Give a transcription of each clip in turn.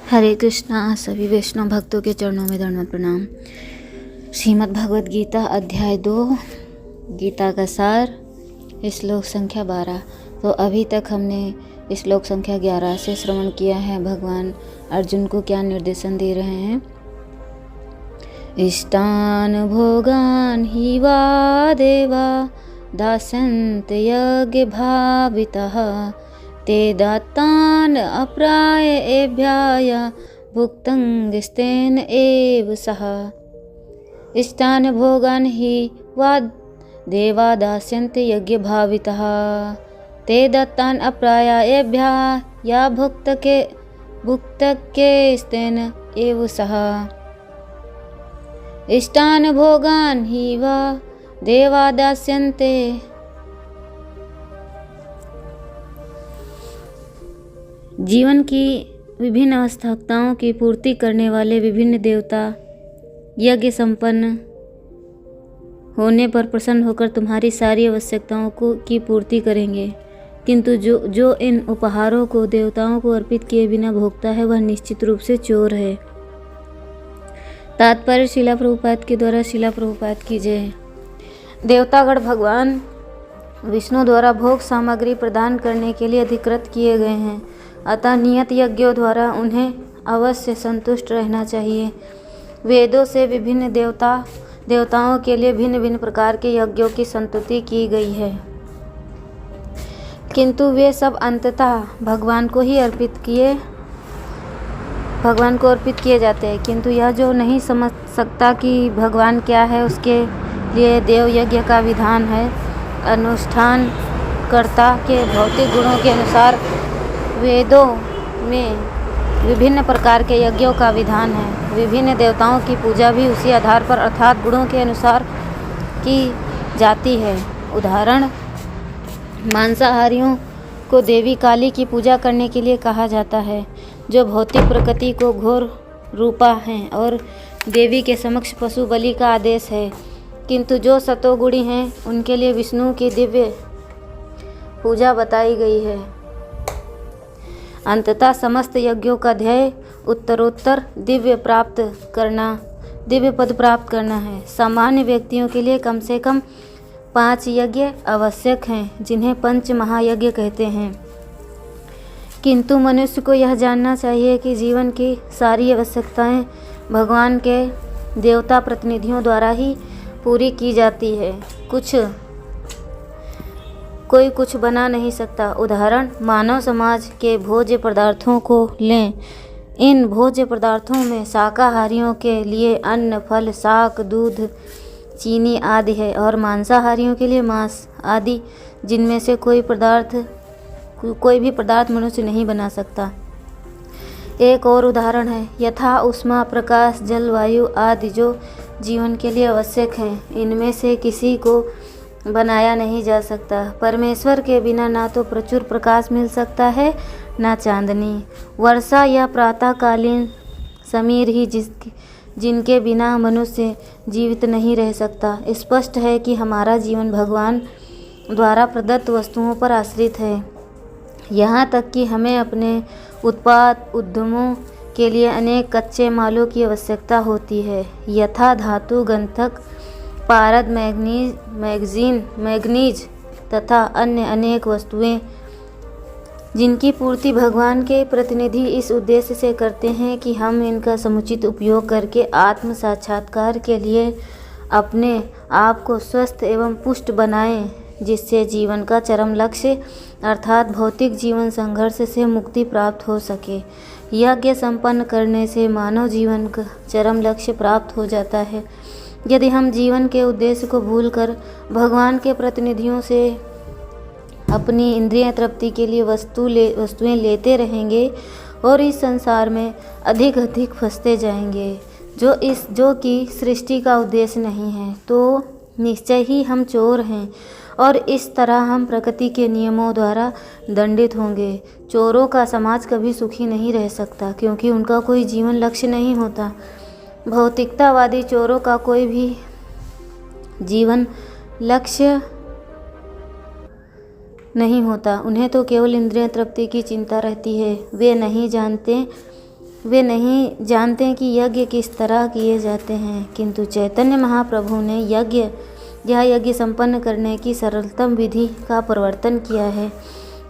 हरे कृष्णा। सभी वैष्णव भक्तों के चरणों में दंडवत प्रणाम। श्रीमद् भगवद गीता अध्याय 2 गीता का सार श्लोक संख्या 12। तो अभी तक हमने श्लोक संख्या 11 से श्रवण किया है। भगवान अर्जुन को क्या निर्देशन दे रहे हैं। इष्टान भोगान ही वा देवा दासन्त यज्ञ भावितः ते दातान अप्राय एभ्याय भुक्तंगिस्तेन एव सह। इष्टान भोगान ही वा देवा दास्यन्ते यज्ञ भावितः ते दत्तान अप्राय एभ्याय भुक्तंगिस्तेन एव सह। इष्टान भोगान ही वा देवा दास्यन्ते। जीवन की विभिन्न आवश्यकताओं की पूर्ति करने वाले विभिन्न देवता यज्ञ संपन्न होने पर प्रसन्न होकर तुम्हारी सारी आवश्यकताओं की पूर्ति करेंगे, किंतु जो इन उपहारों को देवताओं को अर्पित किए बिना भोगता है वह निश्चित रूप से चोर है। तात्पर्य शिला प्रभुपाद के द्वारा शिला प्रभुपाद की जय। देवतागण भगवान विष्णु द्वारा भोग सामग्री प्रदान करने के लिए अधिकृत किए गए हैं, अतः नियत यज्ञों द्वारा उन्हें अवश्य संतुष्ट रहना चाहिए। वेदों से विभिन्न देवताओं के लिए भिन्न भिन्न प्रकार के यज्ञों की संस्तुति की गई है, किंतु वे सब अंततः भगवान को अर्पित किए जाते हैं। किंतु यह जो नहीं समझ सकता कि भगवान क्या है, उसके लिए देव यज्ञ का विधान है। अनुष्ठान कर्ता के भौतिक गुणों के अनुसार वेदों में विभिन्न प्रकार के यज्ञों का विधान है। विभिन्न देवताओं की पूजा भी उसी आधार पर अर्थात गुणों के अनुसार की जाती है। उदाहरण, मांसाहारियों को देवी काली की पूजा करने के लिए कहा जाता है, जो भौतिक प्रकृति को घोर रूपा हैं, और देवी के समक्ष पशु बलि का आदेश है। किंतु जो सतोगुणी हैं उनके लिए विष्णु की दिव्य पूजा बताई गई है। अंततः समस्त यज्ञों का ध्येय उत्तरोत्तर दिव्य पद प्राप्त करना है। सामान्य व्यक्तियों के लिए कम से कम 5 यज्ञ आवश्यक हैं, जिन्हें पंच महायज्ञ कहते हैं। किंतु मनुष्य को यह जानना चाहिए कि जीवन की सारी आवश्यकताएं भगवान के देवता प्रतिनिधियों द्वारा ही पूरी की जाती है। कोई कुछ बना नहीं सकता। उदाहरण, मानव समाज के भोज्य पदार्थों को लें। इन भोज्य पदार्थों में शाकाहारियों के लिए अन्न, फल, शाक, दूध, चीनी आदि है, और मांसाहारियों के लिए मांस आदि, जिनमें से कोई भी पदार्थ मनुष्य नहीं बना सकता। एक और उदाहरण है, यथा उष्मा, प्रकाश, जल, वायु आदि जो जीवन के लिए आवश्यक हैं, इनमें से किसी को बनाया नहीं जा सकता। परमेश्वर के बिना ना तो प्रचुर प्रकाश मिल सकता है, ना चांदनी, वर्षा या प्रातःकालीन समीर ही जिनके बिना मनुष्य जीवित नहीं रह सकता। स्पष्ट है कि हमारा जीवन भगवान द्वारा प्रदत्त वस्तुओं पर आश्रित है। यहाँ तक कि हमें अपने उत्पाद उद्यमों के लिए अनेक कच्चे मालों की आवश्यकता होती है, यथा धातु, गंधक, पारद, मैग्नीज तथा अन्य अनेक वस्तुएं, जिनकी पूर्ति भगवान के प्रतिनिधि इस उद्देश्य से करते हैं कि हम इनका समुचित उपयोग करके आत्म साक्षात्कार के लिए अपने आप को स्वस्थ एवं पुष्ट बनाएं, जिससे जीवन का चरम लक्ष्य अर्थात भौतिक जीवन संघर्ष से मुक्ति प्राप्त हो सके। यज्ञ संपन्न करने से मानव जीवन का चरम लक्ष्य प्राप्त हो जाता है। यदि हम जीवन के उद्देश्य को भूलकर भगवान के प्रतिनिधियों से अपनी इंद्रिय तृप्ति के लिए वस्तुएं लेते रहेंगे और इस संसार में अधिक फंसते जाएंगे, जो कि सृष्टि का उद्देश्य नहीं है, तो निश्चय ही हम चोर हैं, और इस तरह हम प्रकृति के नियमों द्वारा दंडित होंगे। चोरों का समाज कभी सुखी नहीं रह सकता, क्योंकि उनका कोई जीवन लक्ष्य नहीं होता। भौतिकतावादी चोरों का कोई भी जीवन लक्ष्य नहीं होता। उन्हें तो केवल इंद्रिय तृप्ति की चिंता रहती है। वे वे नहीं जानते कि यज्ञ किस तरह किए जाते हैं, किंतु चैतन्य महाप्रभु ने यह यज्ञ संपन्न करने की सरलतम विधि का प्रवर्तन किया है।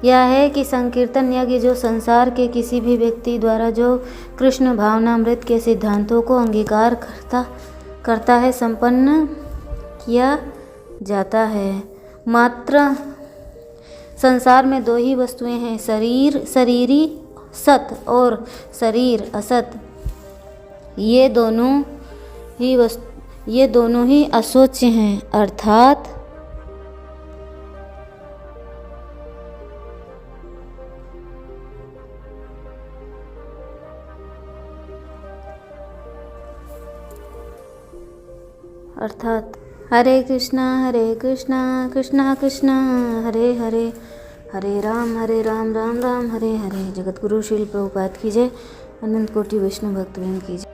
यह है कि संकीर्तन यज्ञ जो संसार के किसी भी व्यक्ति द्वारा जो कृष्ण भावनामृत के सिद्धांतों को अंगीकार करता है संपन्न किया जाता है। मात्र संसार में दो ही वस्तुएं हैं, शरीरी सत और शरीर असत। ये दोनों ही अशोच्य हैं, अर्थात हरे कृष्णा कृष्णा कृष्णा हरे हरे, हरे राम राम राम हरे हरे। जगत गुरु श्रील प्रभुपाद की जय। अनंत कोटि विष्णु भक्तवृंद की जय।